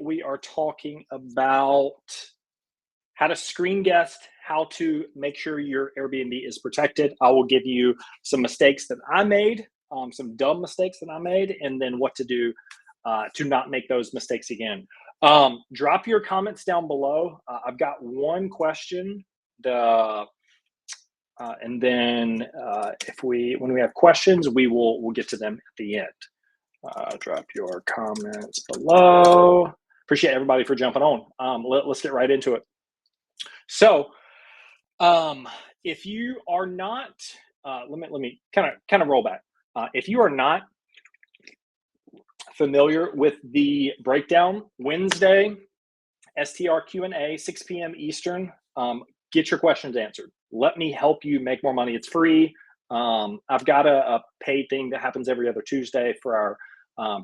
we are talking about how to screen guest, how to make sure your Airbnb is protected. I will give you some mistakes that I made, some dumb mistakes that I made, and then what to do to not make those mistakes again. Drop your comments down below. I've got one question. And then when we have questions, we'll get to them at the end. Drop your comments below. Appreciate everybody for jumping on. Let's get right into it. So, if you are not, let me kind of roll back. If you are not familiar with the breakdown, Wednesday, STR Q&A, 6 p.m. Eastern, get your questions answered. Let me help you make more money. It's free. I've got a paid thing that happens every other Tuesday for our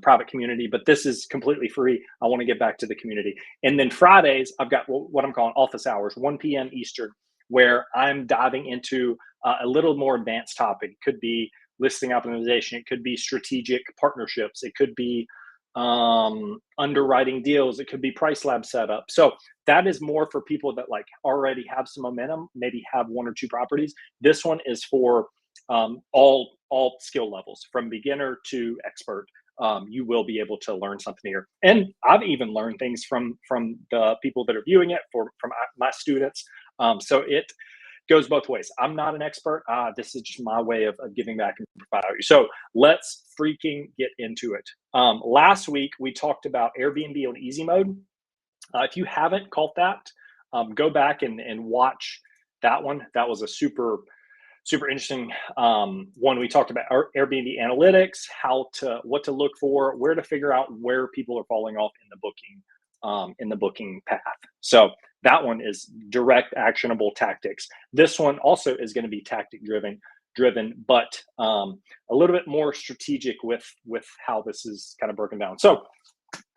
private community, but this is completely free. I want to get back to the community. And then Fridays, I've got what I'm calling office hours, 1 p.m. Eastern, where I'm diving into a little more advanced topic. It could be listing optimization. It could be strategic partnerships. It could be underwriting deals. It could be price lab setup. So that is more for people that like already have some momentum, maybe have 1 or 2 properties. This one is for all skill levels, from beginner to expert. You will be able to learn something here. And I've even learned things from the people that are viewing it, from my students. So it goes both ways. I'm not an expert. This is just my way of giving back and providing. So let's freaking get into it. Last week, we talked about Airbnb on easy mode. If you haven't caught that, go back and watch that one. That was a super interesting one. We talked about our Airbnb analytics, what to look for, where to figure out where people are falling off in the booking path. So that one is direct actionable tactics. This one also is going to be tactic driven, but a little bit more strategic with how this is kind of broken down. So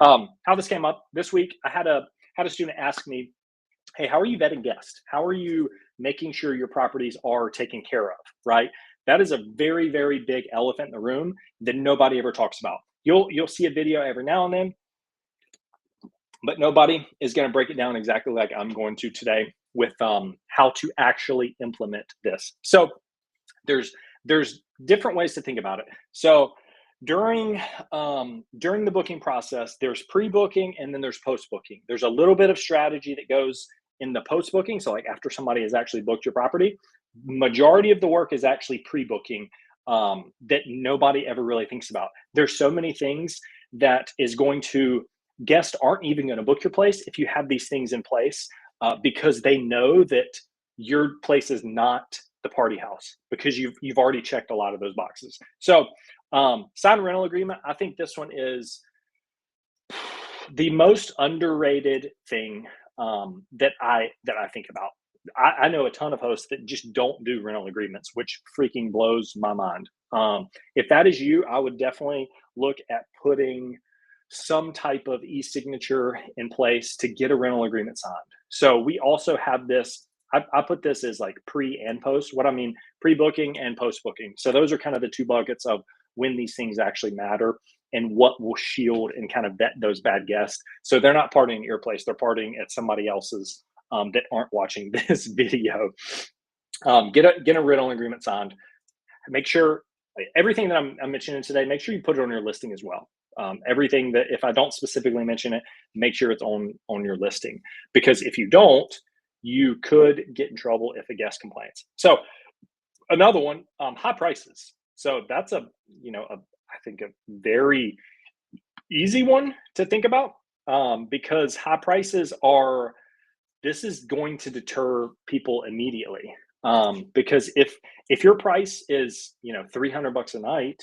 how this came up this week, I had a student ask me, hey, how are you vetting guests? How are you making sure your properties are taken care of, right? That is a very, very big elephant in the room that nobody ever talks about. You'll see a video every now and then, but nobody is going to break it down exactly like I'm going to today with how to actually implement this. So there's different ways to think about it. So during the booking process, there's pre-booking and then there's post-booking. There's a little bit of strategy that goes in the post-booking. So like after somebody has actually booked your property, majority of the work is actually pre-booking that nobody ever really thinks about. There's so many things that is going to, guests aren't even going to book your place if you have these things in place because they know that your place is not the party house because you've already checked a lot of those boxes. So sign rental agreement, I think this one is the most underrated thing that I think about. I know a ton of hosts that just don't do rental agreements, which freaking blows my mind. If that is you, I would definitely look at putting some type of e-signature in place to get a rental agreement signed. So we also have this, I put this as like pre and post. What I mean, pre-booking and post-booking. So those are kind of the 2 buckets of when these things actually matter and what will shield and kind of vet those bad guests. So they're not partying at your place, they're partying at somebody else's that aren't watching this video. Get a rental agreement signed. Make sure everything that I'm mentioning today, make sure you put it on your listing as well. Everything that, if I don't specifically mention it, make sure it's on your listing, because if you don't, you could get in trouble if a guest complains. So another one, high prices. So that's I think a very easy one to think about because high prices this is going to deter people immediately. Because if your price is, $300 a night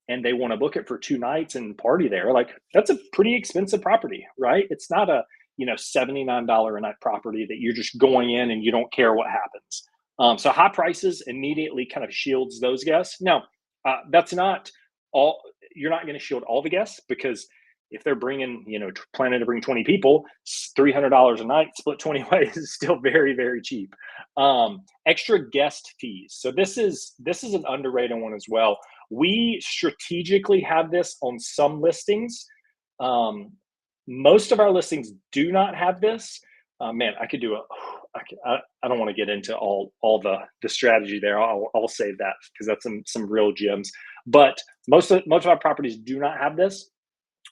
and they want to book it for 2 nights and party there, like that's a pretty expensive property, right? It's not a, $79 a night property that you're just going in and you don't care what happens. So high prices immediately kind of shields those guests. Now, that's not all, you're not going to shield all the guests, because if they're bringing, planning to bring 20 people, $300 a night split 20 ways is still very, very cheap. Extra guest fees. So this is an underrated one as well. We strategically have this on some listings Most of our listings do not have this. Man, I could do a. I don't want to get into all the strategy there. I'll save that because that's some real gems. But most of our properties do not have this.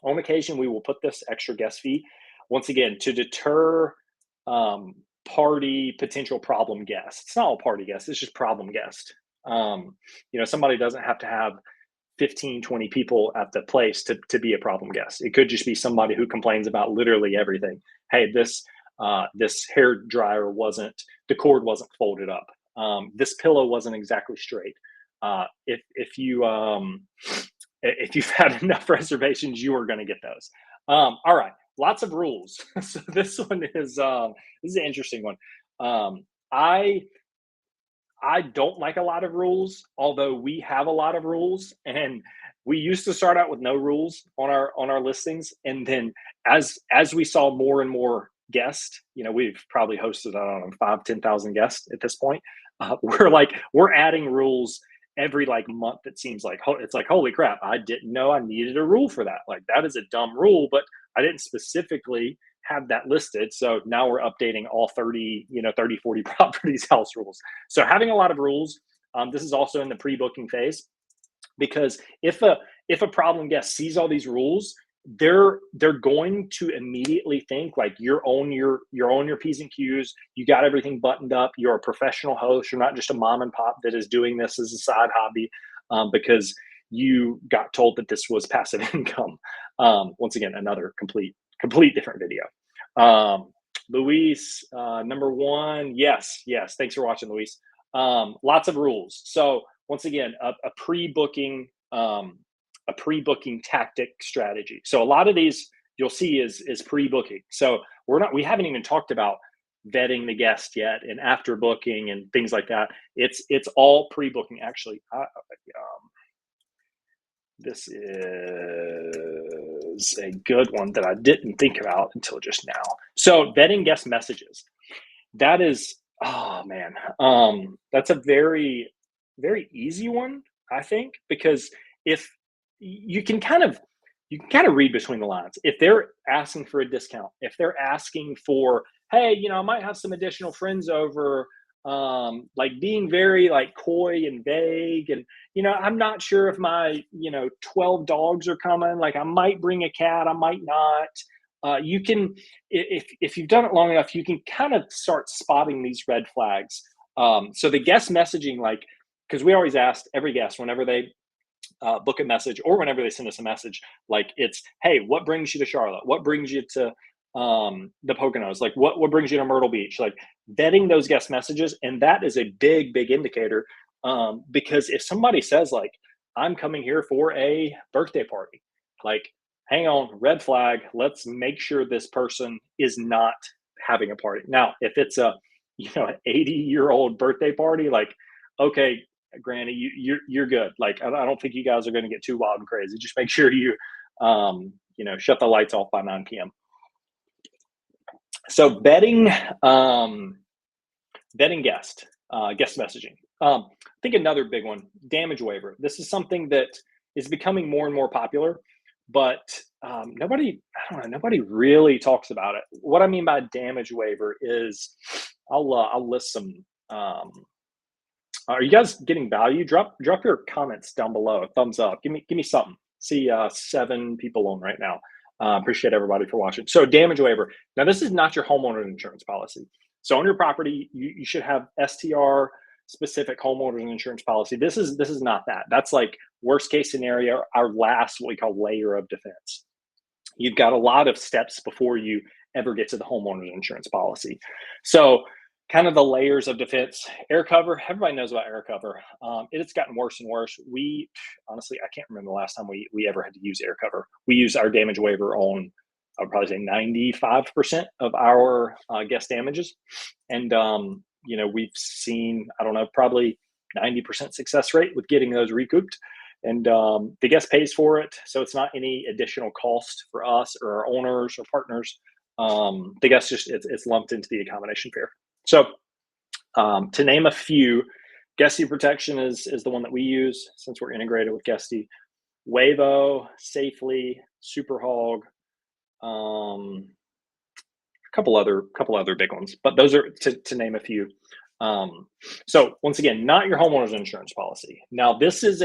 On occasion, we will put this extra guest fee once again to deter um, party potential problem guests. It's not all party guests; it's just problem guest. Somebody doesn't have to have 15, 20 people at the place to be a problem guest. It could just be somebody who complains about literally everything. Hey, this hair dryer the cord wasn't folded up. This pillow wasn't exactly straight. If you've had enough reservations, you are going to get those. All right, lots of rules. So this is an interesting one. Um, I I don't like a lot of rules, although we have a lot of rules, and we used to start out with no rules on our listings, and then as we saw more and more guests, we've probably hosted, I don't know, 5, 10,000 guests at this point. We're adding rules every like month. It seems like it's like, holy crap, I didn't know I needed a rule for that. Like, that is a dumb rule, but I didn't specifically have that listed. So now we're updating all 30, 40 properties house rules. So having a lot of rules. This is also in the pre-booking phase, because if a problem guest sees all these rules, they're going to immediately think like you're on your P's and Q's, you got everything buttoned up, you're a professional host, you're not just a mom and pop that is doing this as a side hobby, because you got told that this was passive income. Once again, another complete different video. Luis, number one, yes, thanks for watching, Luis. Lots of rules. So once again, a pre-booking tactic strategy. So a lot of these you'll see is pre-booking. So we haven't even talked about vetting the guest yet and after booking and things like that. It's all pre-booking. Actually, this is a good one that I didn't think about until just now. So vetting guest messages. That is, oh man, that's a very, very easy one, I think, because if you can kind of read between the lines. If they're asking for a discount, if they're asking for, hey, I might have some additional friends over, like being very like coy and vague, and I'm not sure if my 12 dogs are coming, like I might bring a cat, I might not. You can, if you've done it long enough, you can kind of start spotting these red flags. So the guest messaging, like, because we always ask every guest whenever they book a message or whenever they send us a message, like, it's, hey, what brings you to Charlotte? What brings you to the Poconos? Like, what brings you to Myrtle Beach? Like, vetting those guest messages. And that is a big indicator, because if somebody says like, I'm coming here for a birthday party, like, hang on, red flag. Let's make sure this person is not having a party. Now, if it's a 80-year-old birthday party, like, okay, Granny, you're good. Like, I don't think you guys are going to get too wild and crazy. Just make sure you shut the lights off by 9 p.m. So vetting guest messaging. I think another big one, damage waiver. This is something that is becoming more and more popular, but nobody really talks about it. What I mean by damage waiver is, I'll list some. Are you guys getting value? Drop your comments down below. Thumbs up. Give me something. See 7 people on right now. Appreciate everybody for watching. So damage waiver. Now, this is not your homeowner's insurance policy. So on your property, you should have STR specific homeowners insurance policy. This is not that. That's like worst case scenario, our last, what we call layer of defense. You've got a lot of steps before you ever get to the homeowner's insurance policy. So kind of the layers of defense. Air cover, everybody knows about air cover. It's gotten worse and worse. Honestly, I can't remember the last time we ever had to use air cover. We use our damage waiver on, I would probably say 95% of our guest damages. And, we've seen, I don't know, probably 90% success rate with getting those recouped. And the guest pays for it. So it's not any additional cost for us or our owners or partners. The guest it's lumped into the accommodation fare. So to name a few, Guesty Protection is the one that we use since we're integrated with Guesty. Wavo, Safely, Superhog, A couple other big ones, but those are to name a few. Um, so once again, not your homeowner's insurance policy. Now this is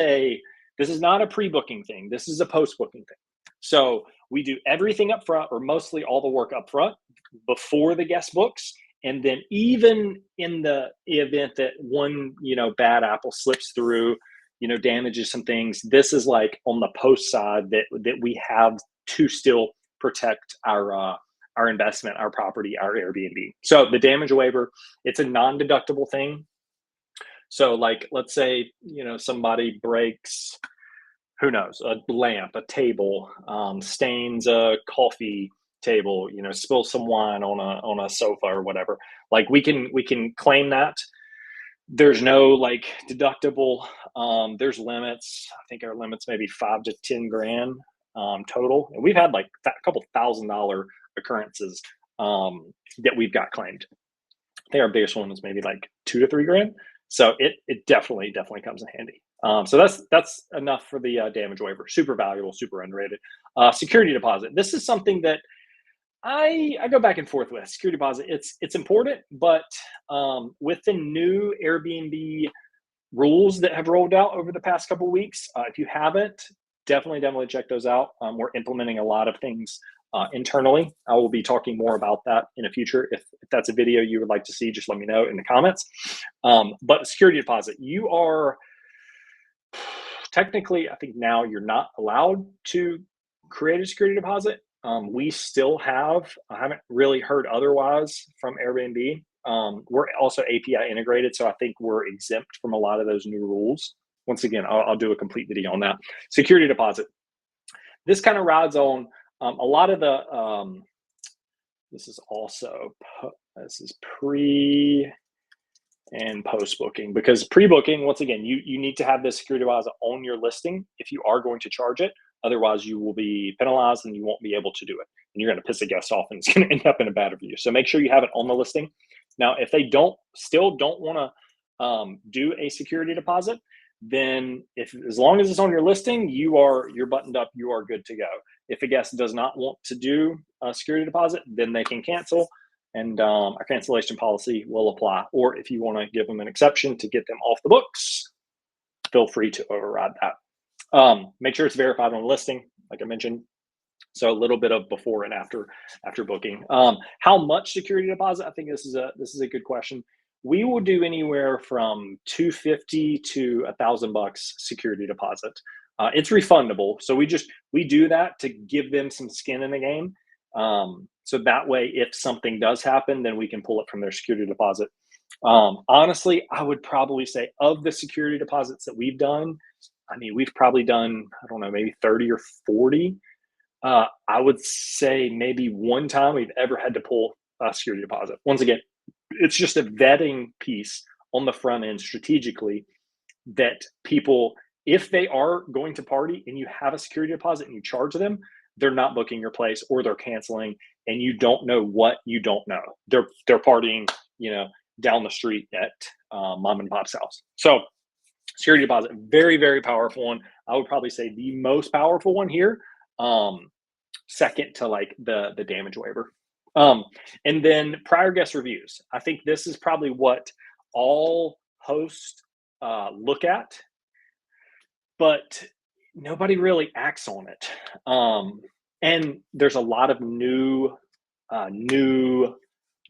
not a pre-booking thing. This is a post-booking thing. So we do everything up front, or mostly all the work up front before the guest books. And then even in the event that one, bad apple slips through, damages some things, this is like on the post side that we have to still protect our investment, our property, our Airbnb. So the damage waiver, it's a non-deductible thing. So like, let's say, somebody breaks, who knows, a lamp, a table, stains a coffee table, spills some wine on a sofa or whatever. Like we can claim that. There's no like deductible. There's limits. I think our limits maybe 5 to 10 grand total, and we've had like a couple $1,000 occurrences that we've got claimed. I think our biggest one was maybe like 2 to 3 grand. So it definitely comes in handy. So that's enough for the damage waiver. Super valuable, super underrated. Security deposit. This is something that I go back and forth with. Security deposit. It's important, but with the new Airbnb rules that have rolled out over the past couple of weeks, if you haven't, definitely check those out. We're implementing a lot of things internally. I will be talking more about that in the future. If that's a video you would like to see, just let me know in the comments. But security deposit, you are technically, I think now you're not allowed to create a security deposit. We still have, I haven't really heard otherwise from Airbnb. We're also API integrated, so I think we're exempt from a lot of those new rules. Once again, I'll do a complete video on that. Security deposit. This kind of rides on a lot of the, this is pre and post booking, because pre-booking, once again, you need to have this security deposit on your listing if you are going to charge it. Otherwise, you will be penalized and you won't be able to do it. And you're going to piss a guest off and it's going to end up in a bad review. So make sure you have it on the listing. Now, if they still don't want to do a security deposit, then as long as it's on your listing, you're buttoned up, you are good to go. If a guest does not want to do a security deposit, then they can cancel, and a cancellation policy will apply. Or if you want to give them an exception to get them off the books, feel free to override that. Make sure it's verified on the listing, like I mentioned. So a little bit of before and after booking. How much security deposit? I think this is a good question. We will do anywhere from $250 to $1,000 security deposit. It's refundable, so we do that to give them some skin in the game. So that way, if something does happen, then we can pull it from their security deposit. Honestly, I would probably say of the security deposits that we've done, I mean, we've probably done, I don't know, maybe 30 or 40. I would say maybe one time we've ever had to pull a security deposit. Once again, it's just a vetting piece on the front end strategically that people, if they are going to party and you have a security deposit and you charge them, they're not booking your place or they're canceling, and you don't know what you don't know. They're partying, down the street at mom and pop's house. So security deposit, very powerful one. I would probably say the most powerful one here. Second to like the damage waiver. And then prior guest reviews. I think this is probably what all hosts look at, but nobody really acts on it. And there's a lot of new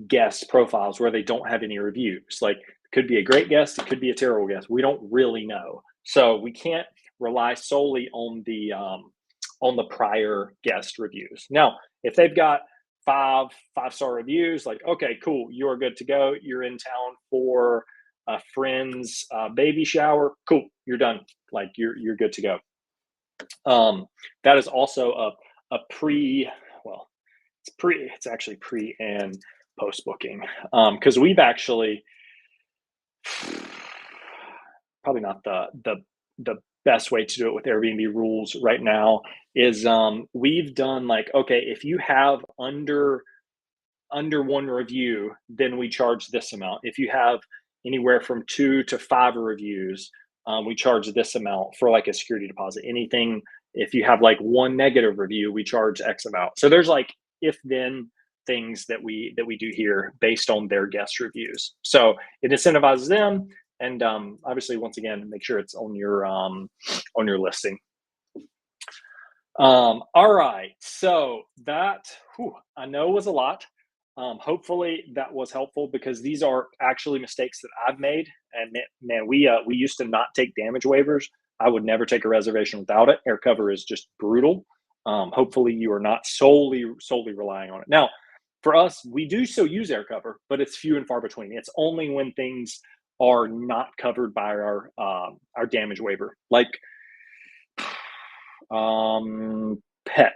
guest profiles where they don't have any reviews. Like, it could be a great guest, it could be a terrible guest. We don't really know. So we can't rely solely on the prior guest reviews. Now, if they've got five-star reviews, like, okay, cool, you're good to go. You're in town for a friend's baby shower. Cool, you're done. Like, you're good to go. That is also it's actually pre and post booking, because we've actually, probably not the best way to do it with Airbnb rules right now is we've done like, okay, if you have under one review, then we charge this amount. If you have anywhere from 2 to 5 reviews, we charge this amount for like a security deposit. Anything If you have like one negative review, we charge X amount. So there's like if then things that we do here based on their guest reviews. So it incentivizes them, and obviously, once again, make sure it's on your listing. All right, so that I know was a lot. Hopefully that was helpful, because these are actually mistakes that I've made. And man, we used to not take damage waivers. I would never take a reservation without it. Air cover is just brutal. Hopefully you are not solely relying on it. Now, for us, we do still use air cover, but it's few and far between. It's only when things are not covered by our damage waiver, like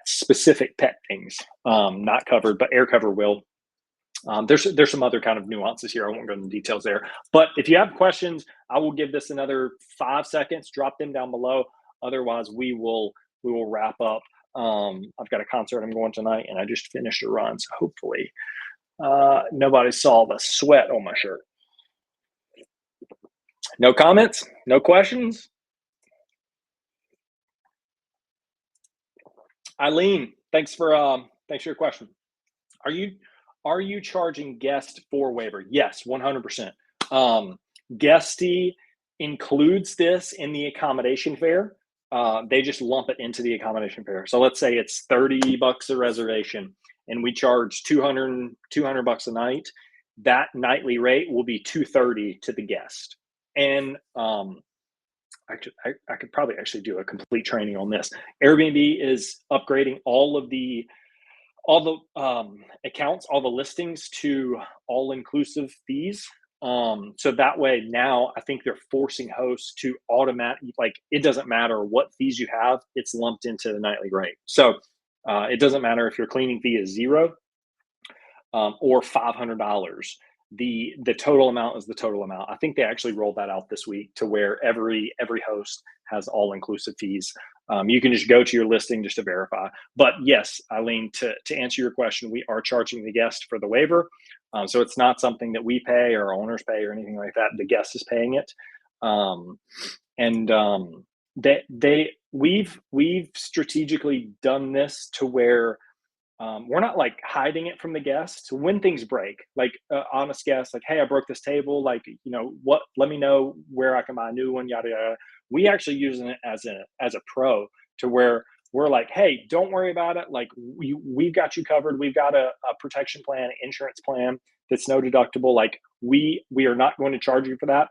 specific pet things, not covered, but air cover will. There's some other kind of nuances here. I won't go into details there. But if you have questions, I will give this another 5 seconds. Drop them down below. Otherwise, we will wrap up. I've got a concert I'm going tonight, and I just finished a run, so hopefully nobody saw the sweat on my shirt. No comments? No questions? Eileen, thanks for your question. Are you charging guest for waiver? Yes, 100%. Guesty includes this in the accommodation fare. They just lump it into the accommodation fare. So let's say it's $30 a reservation, and we charge 200 bucks a night. That nightly rate will be $230 to the guest. And I could probably actually do a complete training on this. Airbnb is upgrading all the accounts, all the listings to all-inclusive fees. So that way now I think they're forcing hosts to like, it doesn't matter what fees you have, it's lumped into the nightly rate. So it doesn't matter if your cleaning fee is $0 or $500. The total amount is the total amount. I think they actually rolled that out this week to where every host has all-inclusive fees. You can just go to your listing just to verify. But yes, Eileen, to answer your question, we are charging the guest for the waiver. So it's not something that we pay or owners pay or anything like that. The guest is paying it. We've strategically done this to where we're not like hiding it from the guests. When things break, like honest guests, like, hey, I broke this table, like, what, let me know where I can buy a new one, yada yada. We actually using it as a pro, to where we're like, hey, don't worry about it. Like, we've got you covered. We've got a protection plan, insurance plan that's no deductible. Like, we are not going to charge you for that.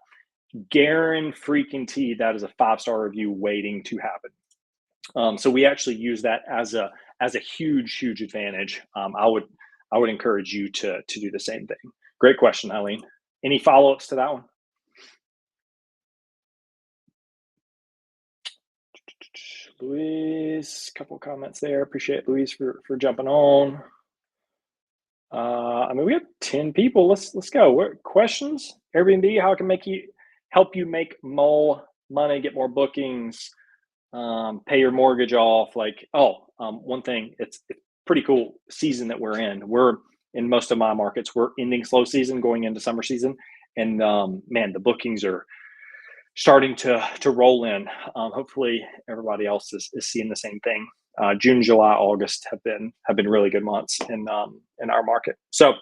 Guarantee that is a 5-star review waiting to happen. So we actually use that as a huge advantage. I would encourage you to do the same thing. Great question, Eileen. Any follow-ups to that one? Luis, couple comments there. Appreciate Luis for jumping on. I mean, we have 10 people. Let's go. What questions? Airbnb, how can help you make more money, get more bookings, pay your mortgage off? Like, one thing, it's pretty cool season that we're in. We're in most of my markets, we're ending slow season, going into summer season. And man, the bookings are starting to roll in. Hopefully everybody else is seeing the same thing. June, July, August have been really good months in our market. So,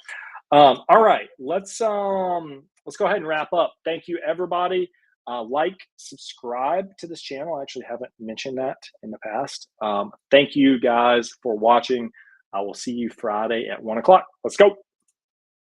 all right, let's go ahead and wrap up. Thank you, everybody. Like, subscribe to this channel. I actually haven't mentioned that in the past. Thank you guys for watching. I will see you Friday at 1 o'clock. Let's go.